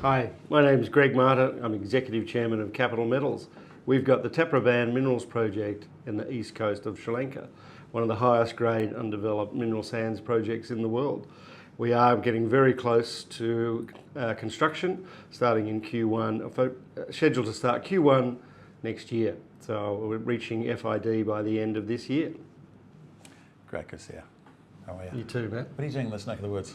Hi, my name is Greg Martyr. I'm Executive Chairman of Capital Metals. We've got the Taprobane Minerals project in the east coast of Sri Lanka, one of the highest grade undeveloped mineral sands projects in the world. We are getting very close to construction, starting in Q1, scheduled to start Q1 next year. So we're reaching FID by the end of this year. Greg is here. How are you? You too, Matt. What are you doing in this neck of the woods?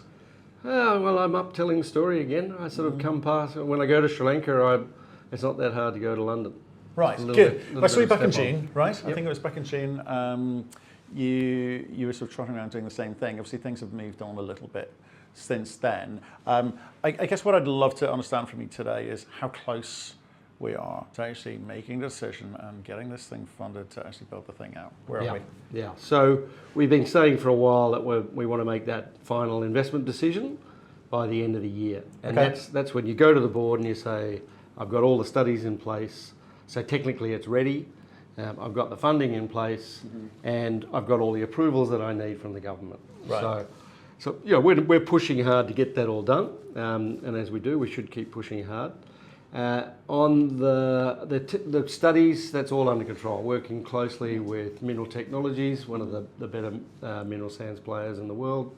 Well, I'm up telling the story again. I sort of come past, when I go to Sri Lanka, it's not that hard to go to London. Right, good. I saw you back in June, right? Yep. I think it was back in June. You were sort of trotting around doing the same thing. Obviously, things have moved on a little bit since then. I guess what I'd love to understand from you today is how close we are to actually making a decision and getting this thing funded to actually build the thing out. Where are we? Yeah, so we've been saying for a while that we want to make that final investment decision by the end of the year. And that's when you go to the board and you say, I've got all the studies in place, so technically it's ready. I've got the funding in place, and I've got all the approvals that I need from the government. Right. So you know, we're pushing hard to get that all done, and as we do, we should keep pushing hard. On the studies, that's all under control. Working closely with Mineral Technologies, one of the better mineral sands players in the world.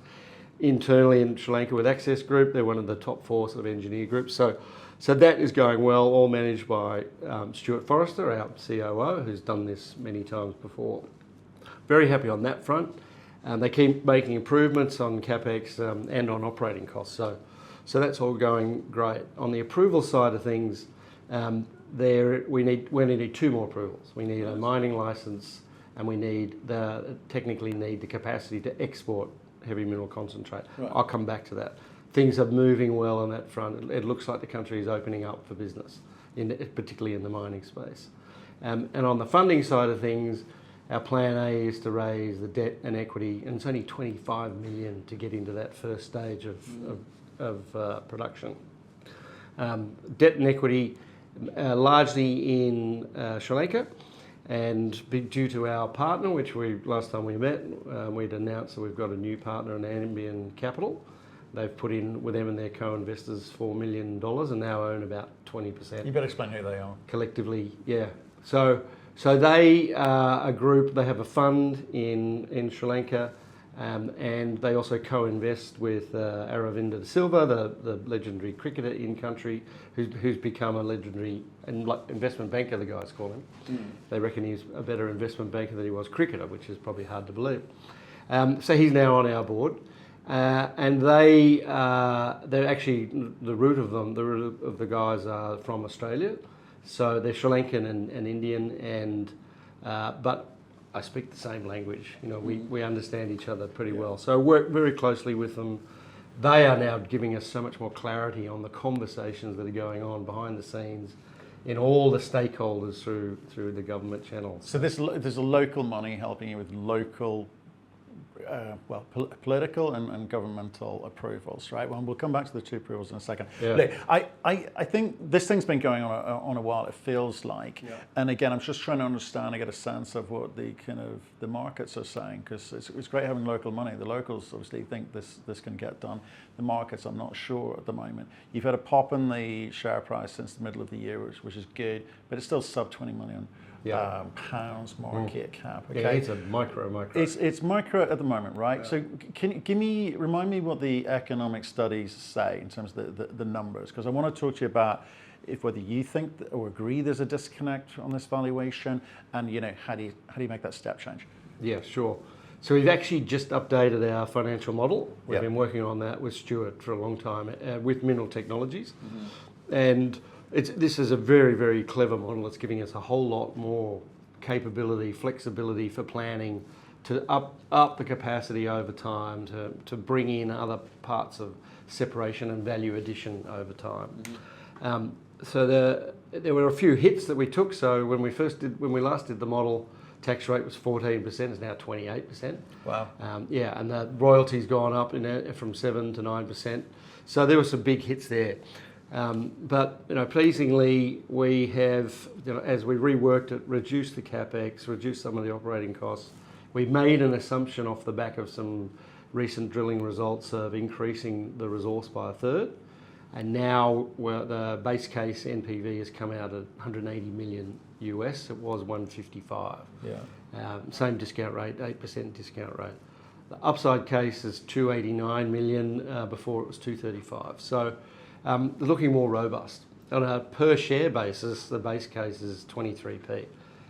Internally in Sri Lanka with Access Group, they're one of the top 4 sort of engineer groups. So that is going well, all managed by Stuart Forrester, our COO, who's done this many times before. Very happy on that front. They keep making improvements on CapEx and on operating costs. So that's all going great. On the approval side of things, we need 2 more approvals. We need a mining license, and we technically need the capacity to export heavy mineral concentrate. Right. I'll come back to that. Things are moving well on that front. It looks like the country is opening up for business, particularly in the mining space. And on the funding side of things, our plan A is to raise the debt and equity, and it's only 25 million to get into that first stage of production. Debt and equity largely in Sri Lanka, and due to our partner, which last time we met, we'd announced that we've got a new partner in Ambient Capital. They've put in, with them and their co-investors, $4 million and now own about 20%. You better explain who they are. Collectively, yeah. So they are a group, they have a fund in Sri Lanka, and they also co-invest with Aravinda De Silva, the legendary cricketer in country, who's become a legendary investment banker, the guys call him. They reckon he's a better investment banker than he was cricketer, which is probably hard to believe. So he's now on our board. And they're actually, the root of the guys are from Australia. So they're Sri Lankan and Indian, but I speak the same language. You know, we understand each other pretty well. So work very closely with them. They are now giving us so much more clarity on the conversations that are going on behind the scenes in all the stakeholders through the government channels. So there's a local money helping you with local political and governmental approvals, right? Well, we'll come back to the 2 approvals in a second. Yeah. Look, I think this thing's been going on a while, it feels like. Yeah. And again, I'm just trying to understand and get a sense of what the kind of the markets are saying, because it's great having local money. The locals obviously think this can get done. The markets, I'm not sure at the moment. You've had a pop in the share price since the middle of the year, which is good, but it's still sub 20 million. Pounds market cap. Okay, yeah, it's a micro. It's micro at the moment, right? Yeah. So remind me what the economic studies say in terms of the numbers, because I want to talk to you about whether you think or agree there's a disconnect on this valuation, and how do you make that step change? Yeah, sure. So we've actually just updated our financial model. We've been working on that with Stuart for a long time with Mineral Technologies, and this is a very, very clever model. It's giving us a whole lot more capability, flexibility for planning, to up the capacity over time, to bring in other parts of separation and value addition over time. So there were a few hits that we took. So when we last did the model, tax rate was 14%, it's now 28%. Wow. And the royalty's gone up from 7 to 9%. So there were some big hits there. But pleasingly, we have, as we reworked it, reduced the CapEx, reduced some of the operating costs. We made an assumption off the back of some recent drilling results of increasing the resource by a third. And now the base case NPV has come out at 180 million US. It was 155. Yeah. Same discount rate, 8% discount rate. The upside case is 289 million, before it was 235. So they're looking more robust. On a per share basis, the base case is 23p.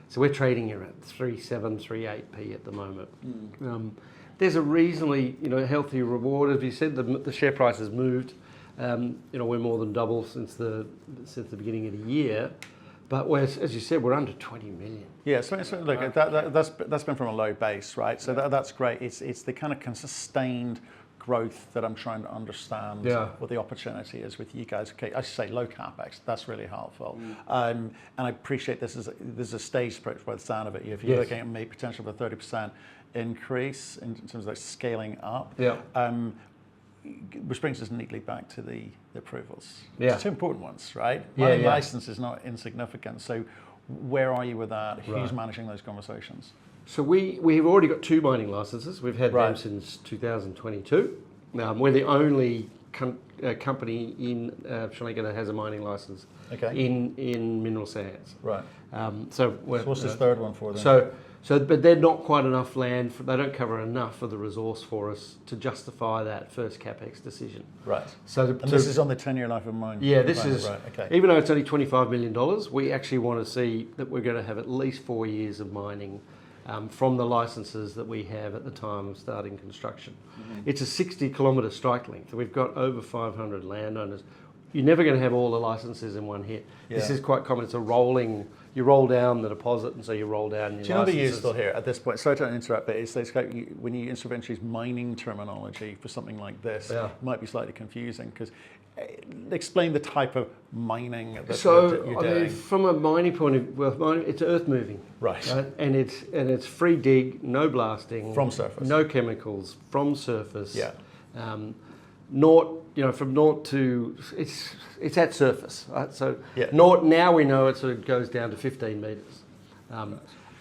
So we're trading here at 37, 38p at the moment. There's a reasonably, healthy reward. As you said, the share price has moved. We're more than double since the beginning of the year. But as you said, we're under 20 million. Yeah, so look, that's been from a low base, right? So that's great. It's the kind of sustained growth that I'm trying to understand what the opportunity is with you guys. Okay, I should say low capex. That's really helpful. And I appreciate this is a staged approach by the sound of it. If you're looking at maybe potential for a 30% increase in terms of like scaling up. Yeah. Which brings us neatly back to the approvals. Yeah. Two important ones, right? Yeah, Mining license is not insignificant. So where are you with that? Who's managing those conversations? So we've already got 2 mining licenses. We've had them since 2022. We're the only company in Sri Lanka that has a mining license in mineral sands. Right. So what's this third one for then? But they're not quite enough land. They don't cover enough of the resource for us to justify that first capex decision. Right. And this is on the 10-year life of mine. Yeah, this is. Right. Okay. Even though it's only $25 million, we actually want to see that we're going to have at least 4 years of mining from the licenses that we have at the time of starting construction. It's a 60-kilometre strike length. We've got over 500 landowners. You're never going to have all the licenses in one hit. Yeah. This is quite common. It's a rolling. You roll down the deposit, and so you roll down your licenses. Do you know the useful here at this point? Sorry to interrupt, but it's like when you use mining terminology for something like this, it might be slightly confusing because explain the type of mining that you're doing. From a mining point of view, it's earth moving, right? And it's free dig, no blasting, from surface, no chemicals, from surface. Yeah. From naught to it's at surface, right? So naught, now we know it sort of goes down to 15 meters.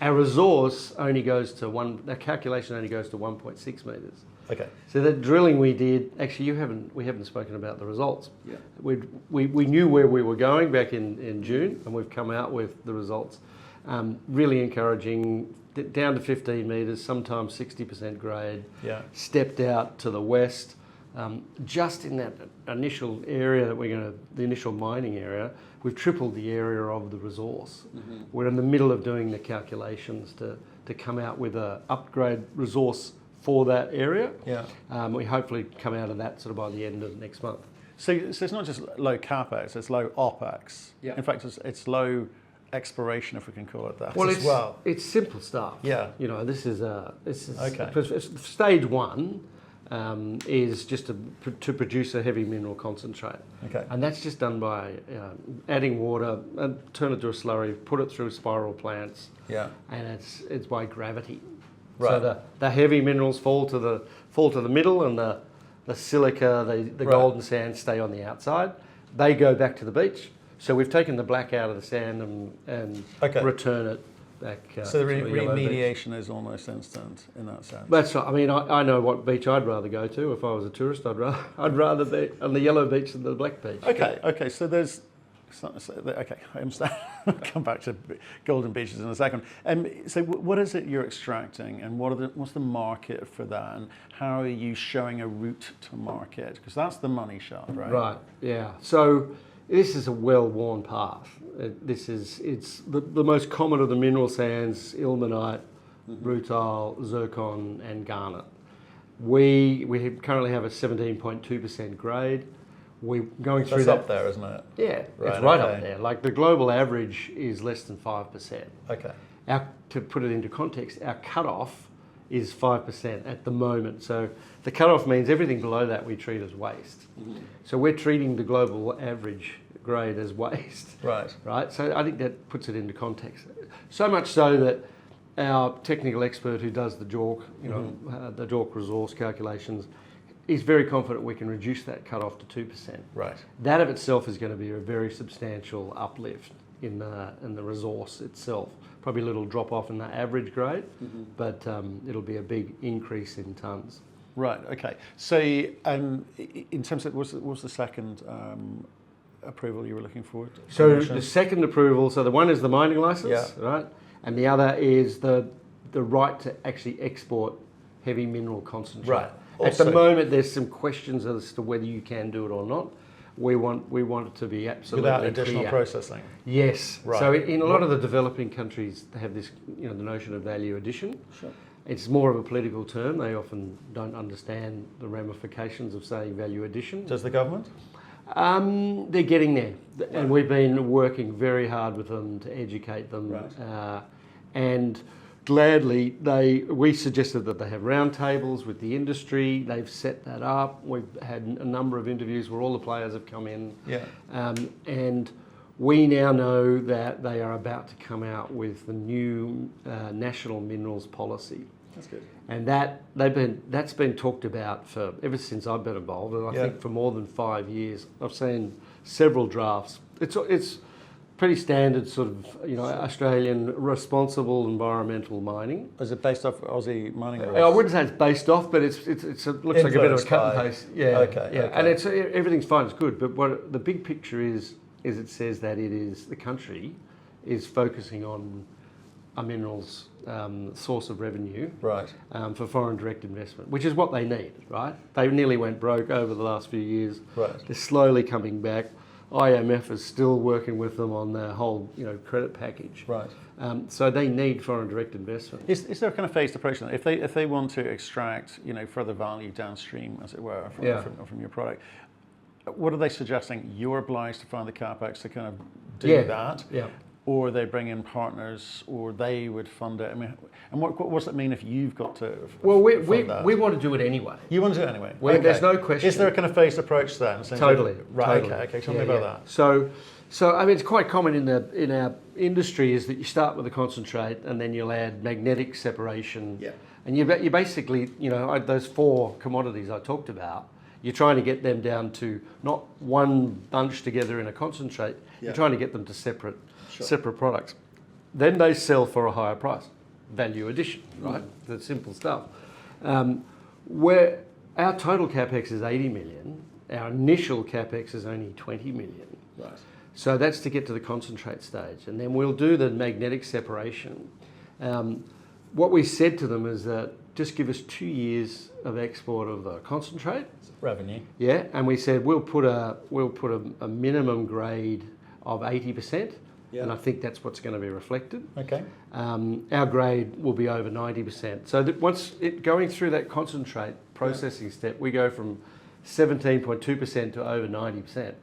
Our resource only goes to our calculation only goes to 1.6 meters. Okay. So the drilling we did, actually we haven't spoken about the results. Yeah. We knew where we were going back in June, and we've come out with the results. Really encouraging, down to 15 meters, sometimes 60% grade. Yeah. Stepped out to the west. Just in that initial area the initial mining area, we've tripled the area of the resource. We're in the middle of doing the calculations to come out with an upgrade resource for that area. Yeah. We hopefully come out of that sort of by the end of next month. So it's not just low capex, it's low opex. Yeah. In fact, it's low exploration, if we can call it that. Well, it's simple stuff. Yeah. This is okay. Stage 1. Is just to produce a heavy mineral concentrate. Okay. And that's just done by adding water, and turn it to a slurry, put it through spiral plants. Yeah. And it's by gravity. Right. So the heavy minerals fall to the middle, and the silica, the golden sand stay on the outside. They go back to the beach. So we've taken the black out of the sand and return it back. So the remediation is almost instant in that sense. That's right. I mean, I know what beach I'd rather go to if I was a tourist. I'd rather be on the yellow beach than the black beach. Okay. So there's. Okay, I understand. Come back to golden beaches in a second. So what is it you're extracting, and what's the market for that, and how are you showing a route to market? Because that's the money shot, right? Right. Yeah. So this is a well-worn path. It's the most common of the mineral sands: ilmenite, rutile, zircon, and garnet. We currently have a 17.2% grade. We're going through that. That's up there, isn't it? Yeah, it's right up there. Like the global average is less than 5%. Okay. To put it into context, our cutoff is 5% at the moment. So the cutoff means everything below that we treat as waste. So we're treating the global average grade as waste. Right. Right. So I think that puts it into context. So much so that our technical expert who does the JORC, the JORC resource calculations, is very confident we can reduce that cutoff to 2%. Right. That of itself is going to be a very substantial uplift in the resource itself. Probably a little drop off in the average grade, but it'll be a big increase in tonnes. Right. Okay. So, in terms of what was the second approval you were looking for? So Permission? the second approval, so the one is the mining license, right? And the other is the right to actually export heavy mineral concentrate. Right. At Also, the moment, there's some questions as to whether you can do it or not. We want it to be absolutely without additional clear. processing. Yes. Right. So in a lot of the developing countries, they have this, the notion of value addition. Sure. It's more of a political term. They often don't understand the ramifications of saying value addition. Does the government? They're getting there, and we've been working very hard with them to educate them. Right. And gladly, we suggested that they have roundtables with the industry. They've set that up. We've had a number of interviews where all the players have come in. Yeah. And we now know that they are about to come out with the new national minerals policy. That's good. And that's been talked about for ever since I've been involved, and I think for more than 5 years. I've seen several drafts. It's pretty standard sort of Australian responsible environmental mining. Is it based off Aussie mining rules? I wouldn't say it's based off, but it looks like a bit of a cut and paste. Yeah. Okay. And everything's fine. It's good. But what the big picture is it says that the country is focusing on a minerals source of revenue, right, for foreign direct investment, which is what they need, right? They nearly went broke over the last few years. Right. They're slowly coming back. IMF is still working with them on their whole, credit package. Right. So they need foreign direct investment. Is there a kind of phased approach? If they want to extract, further value downstream, as it were, from your product, what are they suggesting? You're obliged to fund the capex to kind of do that. Yeah. Or they bring in partners, or they would fund it. I mean, and what does that mean if you've got to? Well, we want to do it anyway. You want to do it anyway. There's no question. Is there a kind of phased approach then? Totally. Right. Totally. Okay. Tell me about that. So I mean, it's quite common in our industry is that you start with a concentrate and then you'll add magnetic separation. Yeah. And you basically, those 4 commodities I talked about, you're trying to get them down to not one bunch together in a concentrate. You're trying to get them to separate products. Then they sell for a higher price. Value addition, right? The simple stuff. Where our total capex is 80 million, our initial capex is only 20 million. Right. So that's to get to the concentrate stage, and then we'll do the magnetic separation. What we said to them is that just give us 2 years of export of the concentrate revenue. Yeah, and we said we'll put a minimum grade of 80%. Yeah. And I think that's what's going to be reflected. Okay. Our grade will be over 90%. So that once going through that concentrate processing step, we go from 17.2% to over 90%.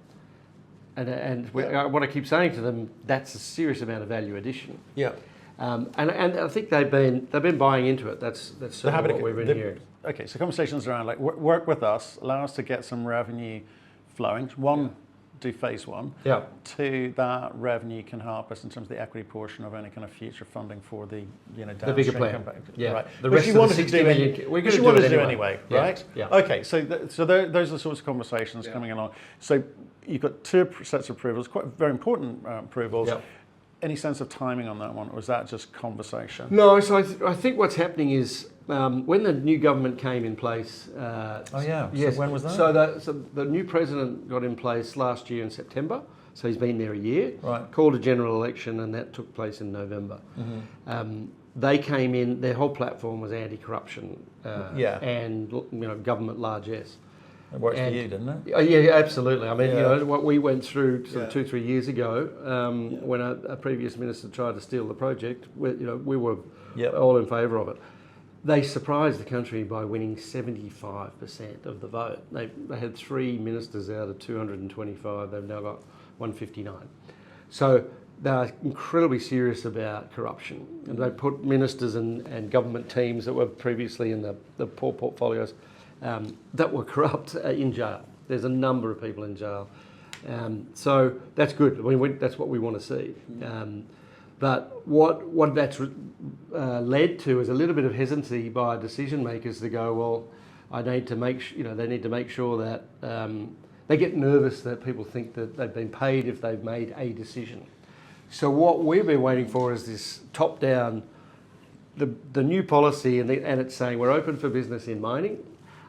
And what I keep saying to them, that's a serious amount of value addition. Yeah. And I think they've been buying into it. That's certainly what we've been hearing. Okay, so conversations around like work with us, allow us to get some revenue flowing. One. Do phase 1. Yeah. 2, that revenue can help us in terms of the equity portion of any kind of future funding for the the bigger plan. Yeah. Right. The rest of the 60 million, we're going to do it anyway, yeah. right? Yeah. Okay. So those are the sorts of conversations coming along. So you've got 2 sets of approvals, quite very important approvals. Yeah. Any sense of timing on that one, or is that just conversation? No. So I think what's happening is. When the new government came in place... Yes. So when was that? So the new president got in place last year in September, so he's been there a year. Right. Called a general election, and that took place in November. Mm-hmm. They came in, their whole platform was anti-corruption and government largesse. It worked for you, didn't it? Yeah, absolutely. I mean, what we went through sort of 2-3 years ago when a previous minister tried to steal the project, we were all in favour of it. They surprised the country by winning 75% of the vote. They had 3 ministers out of 225. They've now got 159. So they're incredibly serious about corruption. And they put ministers and government teams that were previously in the poor portfolios that were corrupt in jail. There's a number of people in jail. So that's good. I mean, that's what we want to see. But what that's led to is a little bit of hesitancy by decision makers to go, well, they need to make sure that they get nervous that people think that they've been paid if they've made a decision. So what we've been waiting for is this top-down, the new policy, and it's saying we're open for business in mining.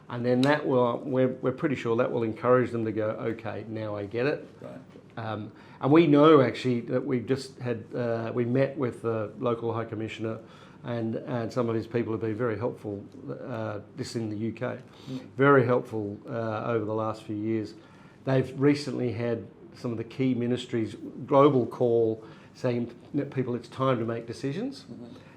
And then we're pretty sure that will encourage them to go, okay, now I get it. Right. And we know actually that we've just had, we met with the local High Commissioner and some of his people have been very helpful, this in the UK, very helpful over the last few years. They've recently had some of the key ministries global call saying that people, it's time to make decisions.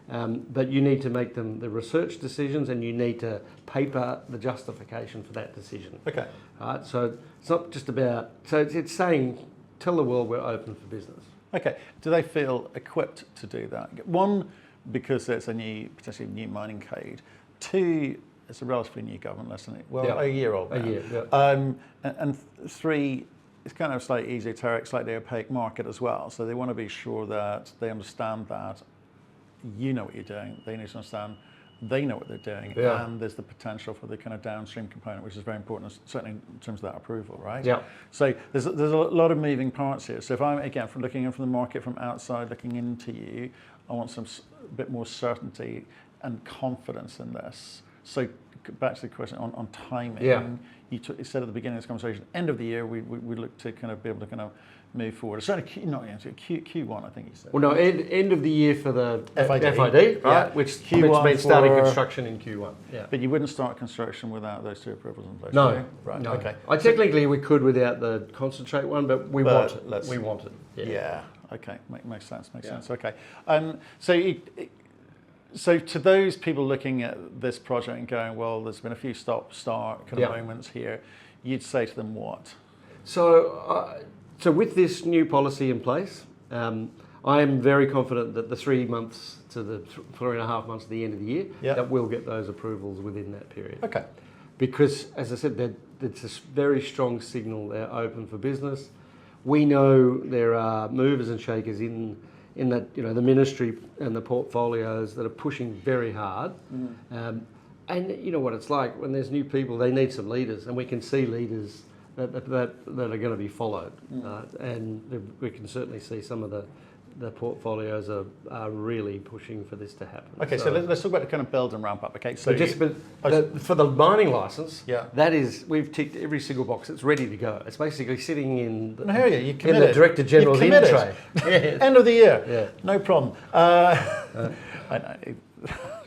But you need to make them the research decisions and you need to paper the justification for that decision. Okay. Right? So it's not just about, so it's saying, tell the world we're open for business. Okay. Do they feel equipped to do that? One, because it's potentially a new mining code. Two, it's a relatively new government, isn't it? Well, a year old now. A year, yeah. And three, it's kind of slightly esoteric, slightly opaque market as well. So they want to be sure that they understand that you know what you're doing. They need to understand they know what they're doing. Yeah. And there's the potential for the kind of downstream component, which is very important, certainly in terms of that approval, right? Yeah. So there's a lot of moving parts here. So if I'm, again, from looking in from the market from outside, looking into you, I want a bit more certainty and confidence in this. So back to the question on timing. Yeah. You said at the beginning of this conversation, end of the year, we look to kind of be able to kind of move forward. Certainly, Q1, I think you said. Well, no, end of the year for the FID, right? Yeah. Which Q1 means starting construction in Q1. Yeah. But you wouldn't start construction without those two approvals in place. No, right? No. Okay. Technically, we could without the concentrate one, but we want it. We want it. Yeah. Okay. Makes sense. Makes sense. Okay. So to those people looking at this project and going, well, there's been a few stop-start kind of moments here, you'd say to them what? So with this new policy in place, I am very confident that the 3 months to the 3.5 months to the end of the year, that we'll get those approvals within that period. Okay. Because, as I said, it's a very strong signal they're open for business. We know there are movers and shakers in that, the ministry and the portfolios that are pushing very hard. And you know what it's like when there's new people, they need some leaders, and we can see leaders that are going to be followed. And we can certainly see some of the portfolios are really pushing for this to happen. Okay, so let's talk about the kind of build and ramp up. Okay, so for the mining license, yeah, that is, we've ticked every single box. It's ready to go. It's basically sitting in the, the Director General's in tray. End of the year. Yeah. No problem. I know.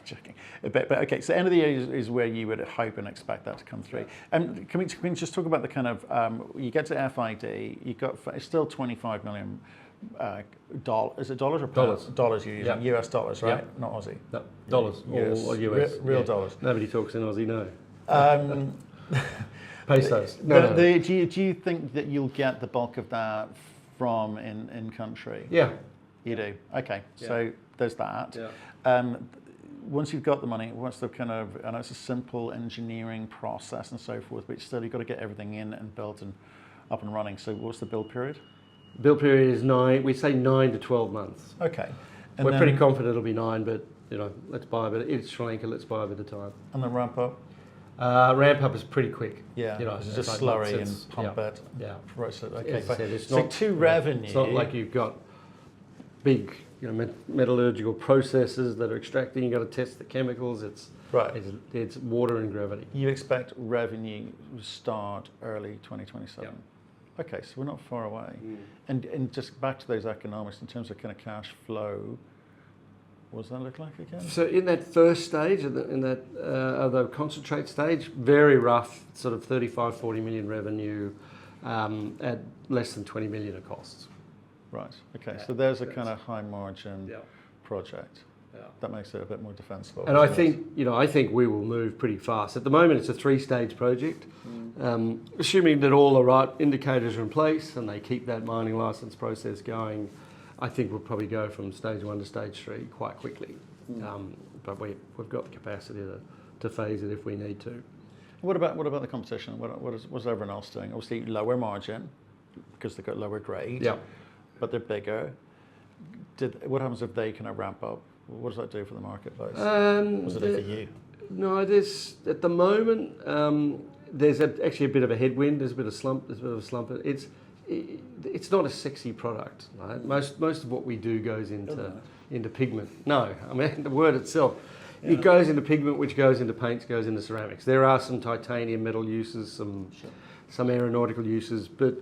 Joking. But okay, so end of the year is where you would hope and expect that to come through. And can we just talk about the kind of you get to FID, it's still 25 million. Is it dollars or pounds? Dollars you're using. US dollars, right? Yep. Not Aussie. No, dollars or US. Real dollars. Nobody talks in Aussie, no. Pesos. Do you think that you'll get the bulk of that from in country? Yeah. You do? Okay. Yeah. So there's that. Yeah. Once you've got the money, what's the kind of, I know it's a simple engineering process and so forth, but still you've got to get everything in and built and up and running. So what's the build period? Build period is 9 to 12 months. Okay. And we're pretty confident it'll be 9, but let's buy a bit. It's Sri Lanka, let's buy a bit of time. And then ramp up? Ramp up is pretty quick. Yeah, it's just slurry and pump it. Yeah. Right, so, okay. So to revenue. It's not like you've got big metallurgical processes that are extracting. You've got to test the chemicals. It's water and gravity. You expect revenue to start early 2027? Yeah. Okay, so we're not far away. And just back to those economics in terms of kind of cash flow, what does that look like again? So in that first stage, in the concentrate stage, very rough, sort of 35, 40 million revenue at less than 20 million of costs. Right, okay, so there's a kind of high margin project. Yeah. That makes it a bit more defensible. And I think we will move pretty fast. At the moment, it's a 3-stage project. Assuming that all the right indicators are in place and they keep that mining license process going, I think we'll probably go from stage 1 to stage 3 quite quickly. But we've got the capacity to phase it if we need to. What about the competition? What's everyone else doing? Obviously, lower margin because they've got lower grade. Yeah. But they're bigger. What happens if they kind of ramp up? What does that do for the marketplace? What does it do for you? No, at the moment, there's actually a bit of a headwind. There's a bit of slump. It's not a sexy product. Right? Most of what we do goes into pigment. No, I mean the word itself. It goes into pigment, which goes into paints, goes into ceramics. There are some titanium metal uses, some aeronautical uses, but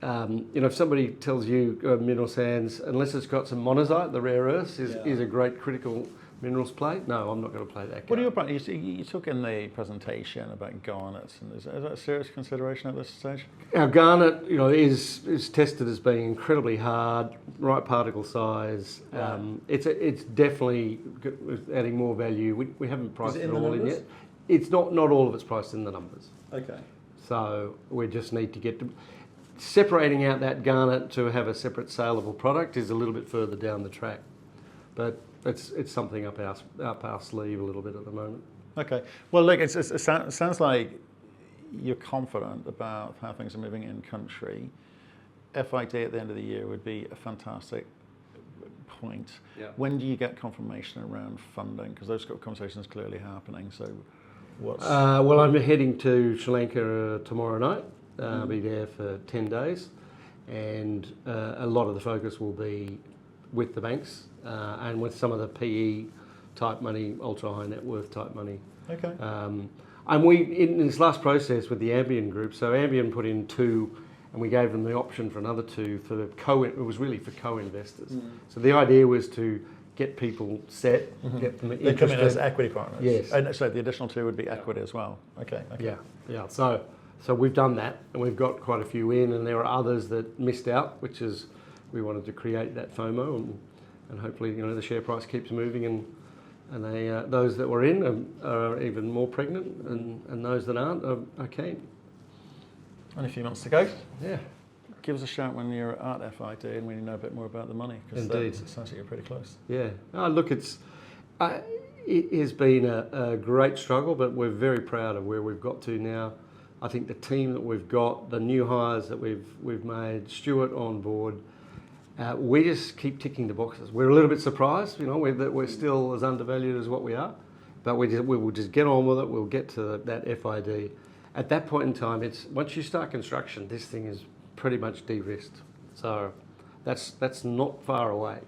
if somebody tells you mineral sands, unless it's got some monazite, the rare earths, is a great critical minerals play. No, I'm not going to play that. What are your plans? You took in the presentation about garnets, and is that a serious consideration at this stage? Our garnet, is tested as being incredibly hard, right particle size. It's definitely adding more value. We haven't priced it all in yet. It's not all of it's priced in the numbers. Okay. So we just need to get to separating out that garnet to have a separate saleable product is a little bit further down the track, but it's something up our sleeve a little bit at the moment. Okay. Well, look, it sounds like you're confident about how things are moving in country. FID at the end of the year would be a fantastic point. Yeah. When do you get confirmation around funding? Because those conversations are clearly happening. So, what's well, I'm heading to Sri Lanka tomorrow night. I'll be there for 10 days, and a lot of the focus will be with the banks and with some of the PE type money, ultra high net worth type money. Okay. And we, in this last process with the Ambien group, so Ambien put in 2, and we gave them the option for another 2 for it was really for co-investors. So the idea was to get people set, get them interested. They come in as equity partners. Yes. And so the additional 2 would be equity as well. Okay. Yeah. So we've done that, and we've got quite a few in, and there are others that missed out, which is we wanted to create that FOMO, and hopefully the share price keeps moving, and they those that were in are even more pregnant, and those that aren't are keen. Only a few months to go. Yeah. Give us a shout when you're at FID and when you know a bit more about the money, because Indeed. it sounds like you're pretty close. Yeah. Look, it has been a great struggle, but we're very proud of where we've got to now. I think the team that we've got, the new hires that we've made, Stuart on board, we just keep ticking the boxes. We're a little bit surprised, that we're still as undervalued as what we are, but we will just get on with it. We'll get to that FID. At that point in time, once you start construction, this thing is pretty much de-risked. So that's not far away.